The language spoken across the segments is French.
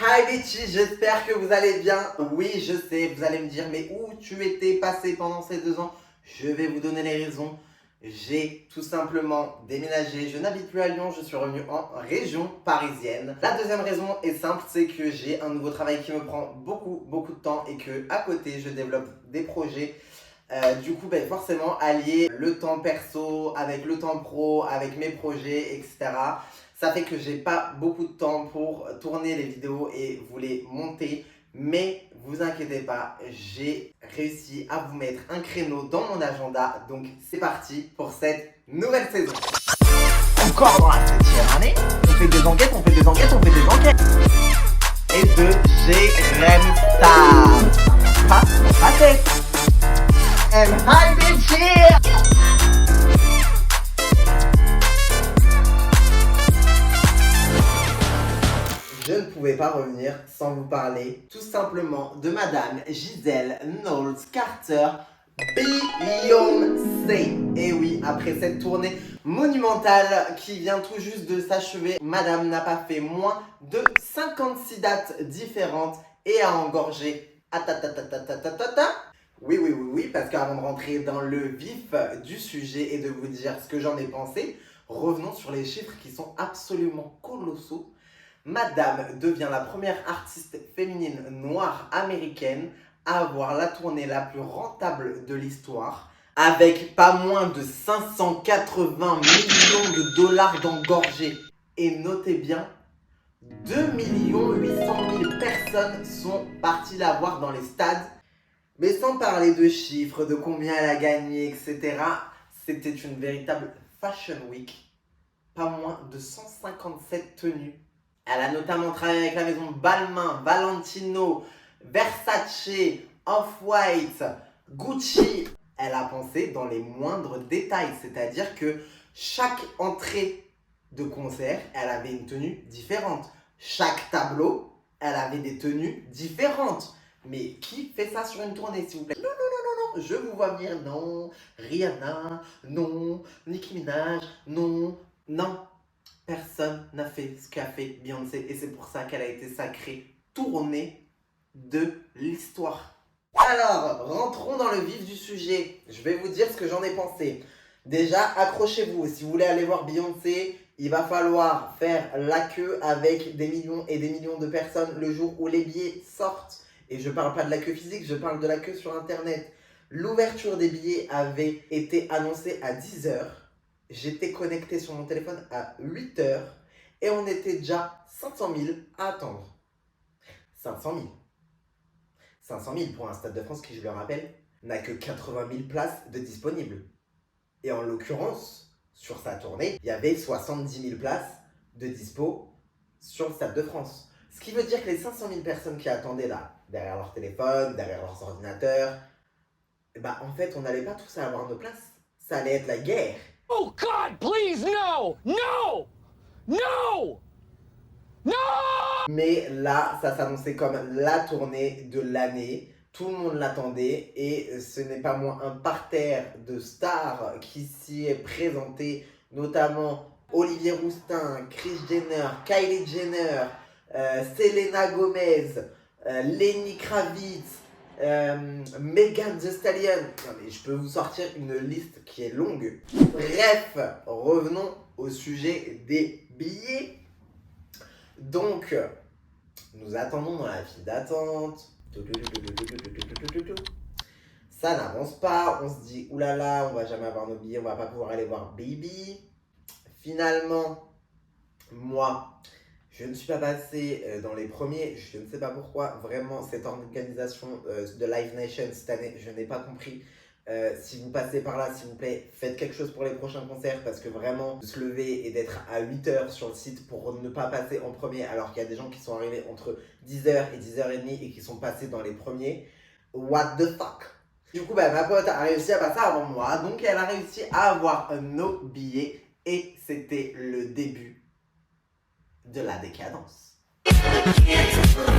Hi bitches, j'espère que vous allez bien. Oui, je sais, vous allez me dire, mais où tu étais passé pendant ces 2 ans? Je vais vous donner les raisons. J'ai tout simplement déménagé, je n'habite plus à Lyon, je suis revenu en région parisienne. La deuxième raison est simple, c'est que j'ai un nouveau travail qui me prend beaucoup de temps et que à côté, je développe des projets. Du coup, forcément, allier le temps perso avec le temps pro, avec mes projets, etc. Ça fait que j'ai pas beaucoup de temps pour tourner les vidéos et vous les monter. Mais vous inquiétez pas, j'ai réussi à vous mettre un créneau dans mon agenda. Donc c'est parti pour cette nouvelle saison. Encore dans la 7e année, on fait des enquêtes. Et de Jerem Star. Pas tête. And hi bitches! Je ne pouvais pas revenir sans vous parler tout simplement de Madame Gisèle Knowles-Carter Beyoncé. Et oui, après cette tournée monumentale qui vient tout juste de s'achever, Madame n'a pas fait moins de 56 dates différentes et a engorgé oui, parce qu'avant de rentrer dans le vif du sujet et de vous dire ce que j'en ai pensé, revenons sur les chiffres qui sont absolument colossaux. Madame devient la première artiste féminine noire américaine à avoir la tournée la plus rentable de l'histoire, avec pas moins de 580 millions de dollars d'engorgés. Et notez bien, 2 800 000 personnes sont parties la voir dans les stades. Mais sans parler de chiffres, de combien elle a gagné, etc. C'était une véritable Fashion Week. Pas moins de 157 tenues. Elle a notamment travaillé avec la maison Balmain, Valentino, Versace, Off-White, Gucci. Elle a pensé dans les moindres détails, c'est-à-dire que chaque entrée de concert, elle avait une tenue différente. Chaque tableau, elle avait des tenues différentes. Mais qui fait ça sur une tournée, s'il vous plaît? Non, je vous vois venir, non. Rihanna, non. Nicki Minaj, non. Personne n'a fait ce qu'a fait Beyoncé et c'est pour ça qu'elle a été sacrée tournée de l'histoire. Alors, rentrons dans le vif du sujet. Je vais vous dire ce que j'en ai pensé. Déjà, accrochez-vous. Si vous voulez aller voir Beyoncé, il va falloir faire la queue avec des millions et des millions de personnes le jour où les billets sortent. Et je parle pas de la queue physique, je parle de la queue sur internet. L'ouverture des billets avait été annoncée à 10h. J'étais connecté sur mon téléphone à 8h. Et on était déjà 500 000 à attendre. 500 000. 500 000 pour un Stade de France qui, je le rappelle, n'a que 80 000 places de disponibles. Et en l'occurrence, sur sa tournée, il y avait 70 000 places de dispo sur le Stade de France. Ce qui veut dire que les 500 000 personnes qui attendaient là, derrière leur téléphone, derrière leurs ordinateurs, en fait, on n'allait pas tous avoir nos places. Ça allait être la guerre. Oh God, please, no! No! No! No! Mais là, ça s'annonçait comme la tournée de l'année. Tout le monde l'attendait et ce n'est pas moins un parterre de stars qui s'y est présenté, notamment Olivier Rousteing, Kris Jenner, Kylie Jenner, Selena Gomez, Lenny Kravitz, Megan Thee Stallion. Non mais je peux vous sortir une liste qui est longue. Bref, revenons au sujet des billets. Donc, nous attendons dans la file d'attente. Ça n'avance pas. On se dit, oulala, on va jamais avoir nos billets, on va pas pouvoir aller voir Baby. Finalement, moi, je ne suis pas passé dans les premiers. Je ne sais pas pourquoi. Vraiment, cette organisation de Live Nation cette année, je n'ai pas compris. Si vous passez par là, s'il vous plaît, faites quelque chose pour les prochains concerts parce que vraiment, de se lever et d'être à 8h sur le site pour ne pas passer en premier alors qu'il y a des gens qui sont arrivés entre 10h et 10h30 et qui sont passés dans les premiers. What the fuck? Du coup, ma pote a réussi à passer avant moi, donc elle a réussi à avoir nos billets et c'était le début de la décadence.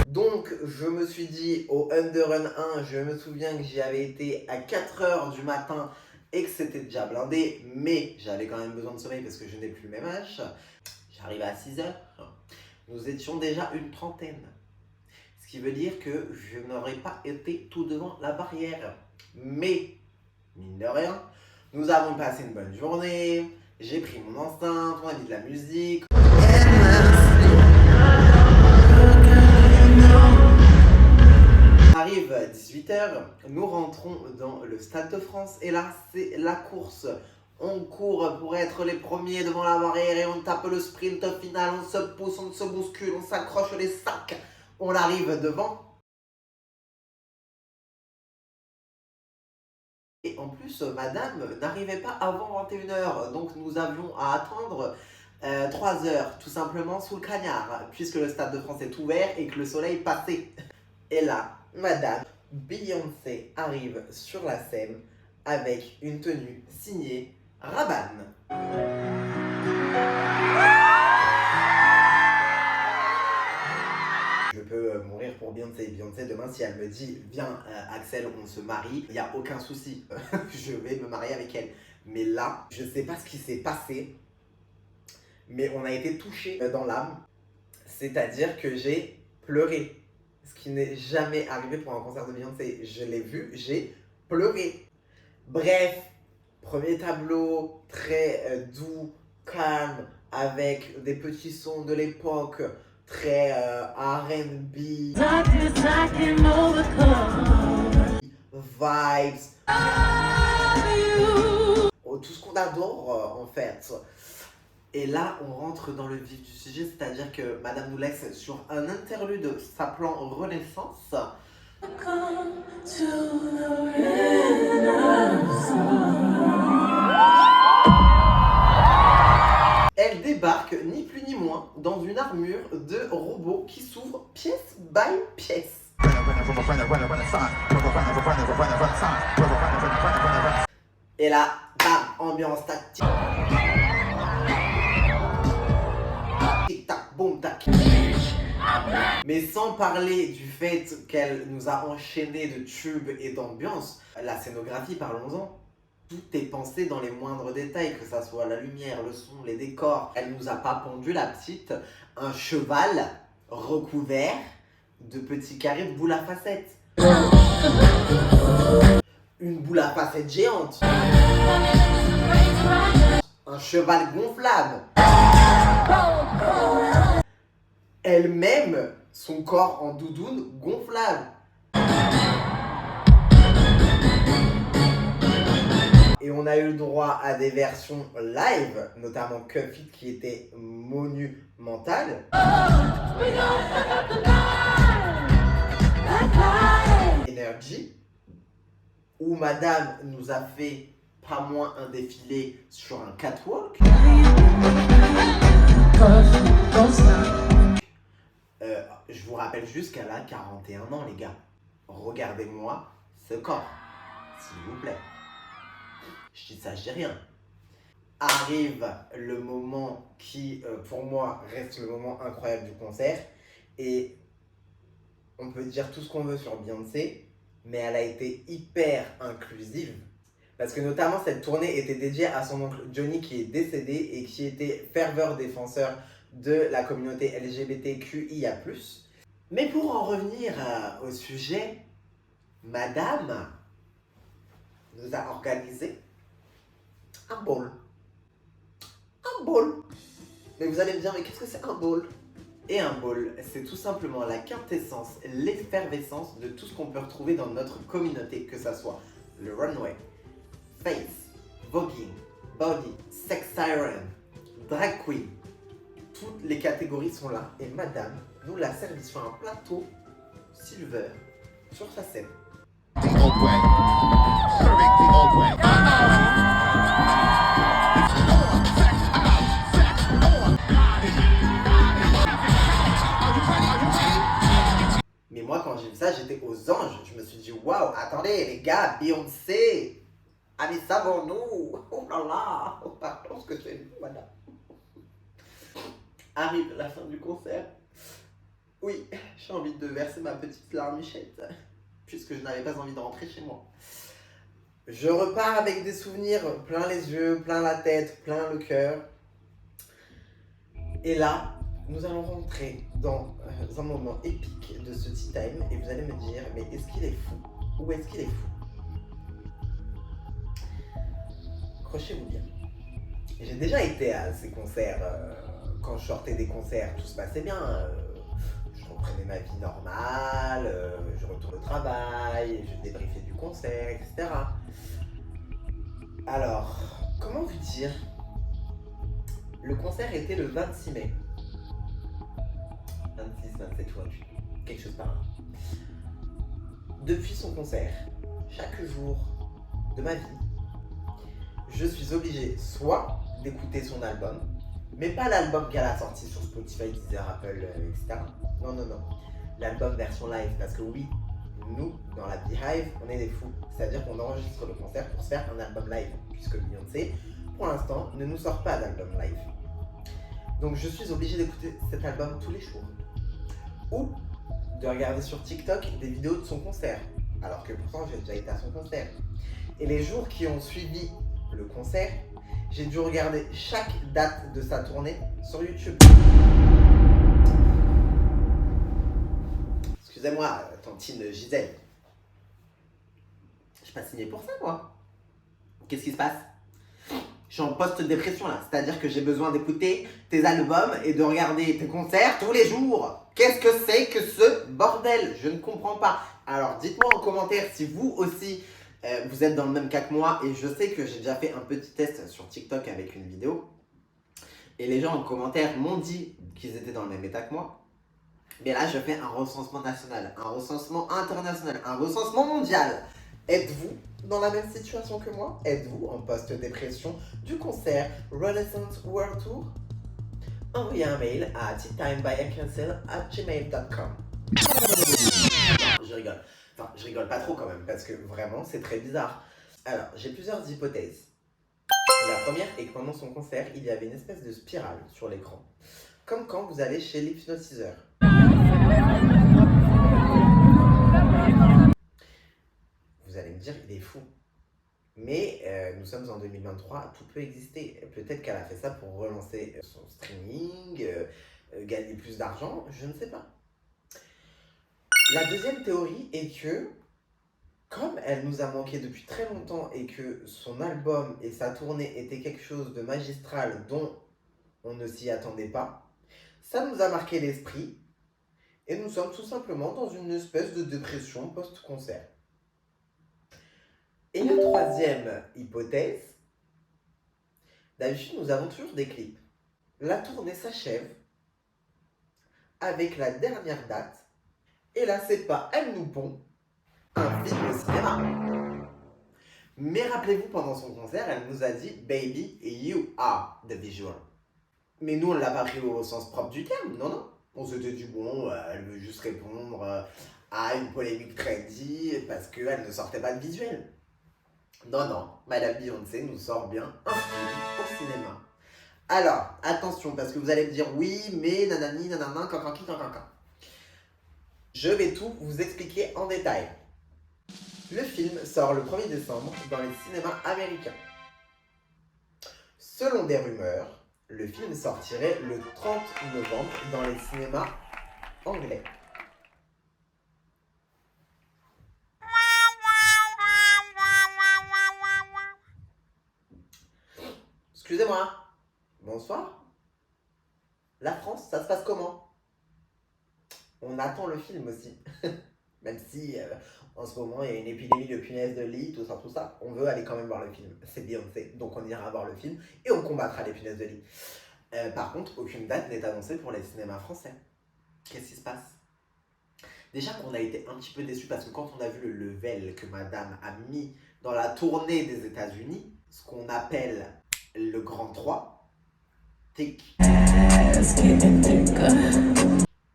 Donc je me suis dit au Underrun 1, je me souviens que j'y avais été à 4h du matin et que c'était déjà blindé, mais j'avais quand même besoin de sommeil parce que je n'ai plus le même âge. J'arrive à 6h, nous étions déjà une trentaine. Ce qui veut dire que je n'aurais pas été tout devant la barrière. Mais, mine de rien, nous avons passé une bonne journée. J'ai pris mon enceinte, on a mis de la musique. Arrive 18h, nous rentrons dans le Stade de France et là c'est la course. On court pour être les premiers devant la barrière et on tape le sprint final, on se pousse, on se bouscule, on s'accroche les sacs, on arrive devant. Et en plus, madame n'arrivait pas avant 21h, donc nous avions à attendre 3 heures, tout simplement sous le cagnard, puisque le Stade de France est ouvert et que le soleil passait. Et là, madame Beyoncé arrive sur la scène avec une tenue signée Rabanne. Je peux mourir pour Beyoncé. Beyoncé, demain, si elle me dit « Viens, Axel, on se marie », il n'y a aucun souci. Je vais me marier avec elle. Mais là, je ne sais pas ce qui s'est passé, mais on a été touché dans l'âme. C'est-à-dire que j'ai pleuré. Ce qui n'est jamais arrivé pour un concert de Beyoncé. Je l'ai vu, j'ai pleuré. Bref, premier tableau, très doux, calme, avec des petits sons de l'époque, très R&B, vibes, tout ce qu'on adore en fait. Et là, on rentre dans le vif du sujet, c'est-à-dire que madame nous laisse sur un interlude s'appelant Renaissance. Elle débarque, ni plus ni moins, dans une armure de robot qui s'ouvre pièce by pièce. Et là, bam, ambiance tactique. Tic-tac, boum, tac. Mais sans parler du fait qu'elle nous a enchaîné de tubes et d'ambiance, la scénographie, parlons-en. Tout est pensé dans les moindres détails, que ça soit la lumière, le son, les décors. Elle nous a pas pondu, la petite, un cheval recouvert de petits carrés de boules à facettes. Une boule à facettes géante. Un cheval gonflable. Elle-même, son corps en doudoune gonflable. Et on a eu le droit à des versions live, notamment Cuff It qui était monumentale. Energy, où madame nous a fait pas moins un défilé sur un catwalk. Je vous rappelle juste qu'elle a 41 ans, les gars. Regardez-moi ce corps, s'il vous plaît. Je dis ça, je dis rien. Arrive le moment qui, pour moi, reste le moment incroyable du concert. Et on peut dire tout ce qu'on veut sur Beyoncé, mais elle a été hyper inclusive. Parce que notamment, cette tournée était dédiée à son oncle Johnny qui est décédé et qui était fervent défenseur de la communauté LGBTQIA+. Mais pour en revenir au sujet, madame nous a organisé un ball. Un ball. Mais vous allez me dire, mais qu'est-ce que c'est un ball? Et un ball, c'est tout simplement la quintessence, l'effervescence de tout ce qu'on peut retrouver dans notre communauté, que ça soit le runway, face, voguing, body, sex siren, drag queen. Toutes les catégories sont là et madame nous l'a servi sur un plateau silver sur sa scène. Mais moi quand j'ai vu ça, j'étais aux anges. Je me suis dit waouh, attendez les gars, Beyoncé, allez savons-nous. Oh là là, oh pardon ce que j'ai vu, madame. Arrive la fin du concert. Oui, j'ai envie de verser ma petite larmichette, puisque je n'avais pas envie de rentrer chez moi. Je repars avec des souvenirs plein les yeux, plein la tête, plein le cœur. Et là, nous allons rentrer dans un moment épique de ce tea time et vous allez me dire, mais est-ce qu'il est fou? Ou est-ce qu'il est fou? Accrochez-vous bien. J'ai déjà été à ces concerts, quand je sortais des concerts, tout se passait bien. Je reprenais ma vie normale, je retourne au travail, je débriefais du concert, etc. Alors, comment vous dire? Le concert était le 26 mai. 26, 27 ou 28, quelque chose par là. Depuis son concert, chaque jour de ma vie, je suis obligé soit d'écouter son album, mais pas l'album qu'elle a sorti sur Spotify, Deezer, Apple, etc. Non, non, non. L'album version live, parce que oui, nous, dans la Beehive, on est des fous. C'est-à-dire qu'on enregistre le concert pour se faire un album live, puisque Beyoncé, pour l'instant, ne nous sort pas d'album live. Donc je suis obligé d'écouter cet album tous les jours. Ou de regarder sur TikTok des vidéos de son concert, alors que pourtant j'ai déjà été à son concert. Et les jours qui ont suivi le concert, j'ai dû regarder chaque date de sa tournée sur YouTube. Excusez-moi, tantine Gisèle. Je suis pas signé pour ça, moi. Qu'est-ce qui se passe? Je suis en post-dépression là, c'est-à-dire que j'ai besoin d'écouter tes albums et de regarder tes concerts tous les jours. Qu'est-ce que c'est que ce bordel? Je ne comprends pas. Alors dites-moi en commentaire si vous aussi vous êtes dans le même cas que moi, et je sais que j'ai déjà fait un petit test sur TikTok avec une vidéo et les gens en commentaire m'ont dit qu'ils étaient dans le même état que moi. Mais là je fais un recensement national, un recensement international, un recensement mondial. Êtes-vous dans la même situation que moi? Êtes-vous en post-dépression du concert Renaissance World Tour? Envoyez un mail à teatimebyacancel@gmail.com. Je rigole. Enfin, je rigole pas trop quand même, parce que vraiment, c'est très bizarre. Alors, j'ai plusieurs hypothèses. La première est que pendant son concert, il y avait une espèce de spirale sur l'écran. Comme quand vous allez chez l'hypnotiseur. Vous allez me dire, il est fou. Mais nous sommes en 2023, tout peut exister. Peut-être qu'elle a fait ça pour relancer son streaming, gagner plus d'argent, je ne sais pas. La deuxième théorie est que, comme elle nous a manqué depuis très longtemps et que son album et sa tournée étaient quelque chose de magistral dont on ne s'y attendait pas, ça nous a marqué l'esprit et nous sommes tout simplement dans une espèce de dépression post-concert. Et la troisième hypothèse, d'habitude nous avons toujours des clips. La tournée s'achève avec la dernière date. Et là, c'est pas Elle nous pond, un film au cinéma. Mais rappelez-vous, pendant son concert, elle nous a dit « Baby, you are the visual ». Mais nous, on l'a pas pris au sens propre du terme, non, non. On s'était dit « Bon, elle veut juste répondre à une polémique trendy parce qu'elle ne sortait pas de visuel ». Non, non, Madame Beyoncé nous sort bien un film au cinéma. Alors, attention, parce que vous allez me dire « Oui, mais nanani, nanana, cancanki, cancancan ». Je vais tout vous expliquer en détail. Le film sort le 1er décembre dans les cinémas américains. Selon des rumeurs, le film sortirait le 30 novembre dans les cinémas anglais. Excusez-moi. Bonsoir. La France, ça se passe comment? On attend le film aussi. Même si en ce moment il y a une épidémie de punaises de lit, tout ça, on veut aller quand même voir le film. C'est Beyoncé, donc on ira voir le film et on combattra les punaises de lit. Par contre, aucune date n'est annoncée pour les cinémas français. Qu'est-ce qui se passe? Déjà qu'on a été un petit peu déçus parce que quand on a vu le level que madame a mis dans la tournée des États-Unis, ce qu'on appelle le Grand 3, tic.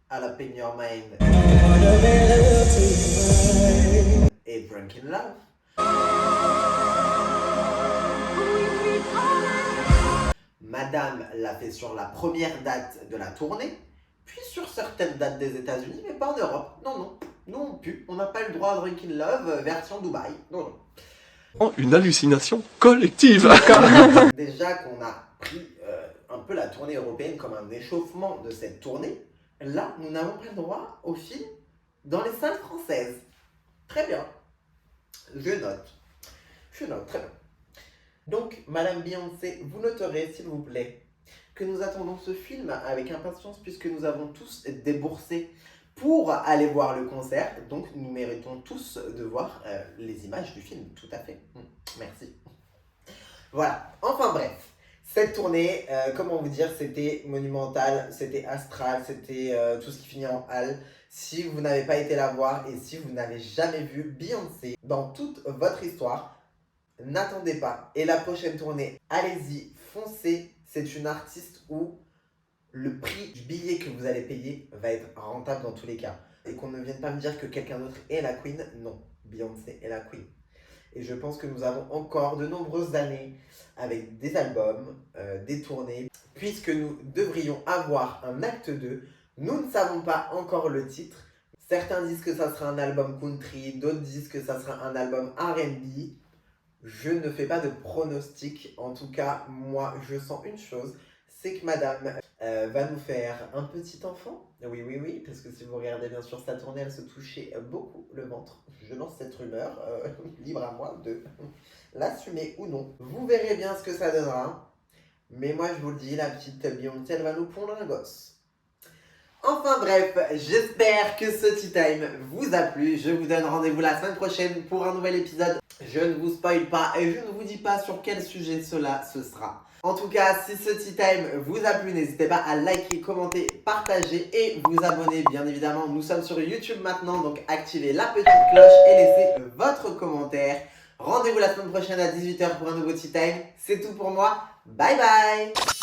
All Up in Your Mind et Drunk in Love. Madame l'a fait sur la première date de la tournée, puis sur certaines dates des États-Unis, mais pas en Europe. Non, non, nous on n'a pas le droit à Drunk in Love version Dubaï. Non, non. Oh, une hallucination collective. Déjà qu'on a pris un peu la tournée européenne comme un échauffement de cette tournée, là, nous n'avons pas le droit au film dans les salles françaises. Très bien. Je note. Très bien. Donc, Madame Beyoncé, vous noterez, s'il vous plaît, que nous attendons ce film avec impatience puisque nous avons tous déboursé pour aller voir le concert. Donc, nous méritons tous de voir les images du film. Tout à fait. Merci. Voilà. Enfin bref. Cette tournée, comment vous dire, c'était monumental, c'était astral, c'était tout ce qui finit en hall. Si vous n'avez pas été la voir et si vous n'avez jamais vu Beyoncé dans toute votre histoire, n'attendez pas. Et la prochaine tournée, allez-y, foncez. C'est une artiste où le prix du billet que vous allez payer va être rentable dans tous les cas. Et qu'on ne vienne pas me dire que quelqu'un d'autre est la queen. Non, Beyoncé est la queen. Et je pense que nous avons encore de nombreuses années avec des albums, des tournées, puisque nous devrions avoir un acte 2. Nous ne savons pas encore le titre. Certains disent que ça sera un album country, d'autres disent que ça sera un album R&B. Je ne fais pas de pronostic. En tout cas, moi, je sens une chose, c'est que Madame va nous faire un petit enfant. Oui, parce que si vous regardez bien sûr sa tournée, elle se touchait beaucoup le ventre. Je lance cette rumeur, libre à moi de l'assumer ou non. Vous verrez bien ce que ça donnera. Mais moi, je vous le dis, la petite Beyoncé, elle va nous pondre un gosse. Enfin bref, j'espère que ce Tea Time vous a plu. Je vous donne rendez-vous la semaine prochaine pour un nouvel épisode. Je ne vous spoil pas et je ne vous dis pas sur quel sujet cela se sera. En tout cas, si ce Tea Time vous a plu, n'hésitez pas à liker, commenter, partager et vous abonner. Bien évidemment, nous sommes sur YouTube maintenant, donc activez la petite cloche et laissez votre commentaire. Rendez-vous la semaine prochaine à 18 h pour un nouveau Tea Time. C'est tout pour moi. Bye bye!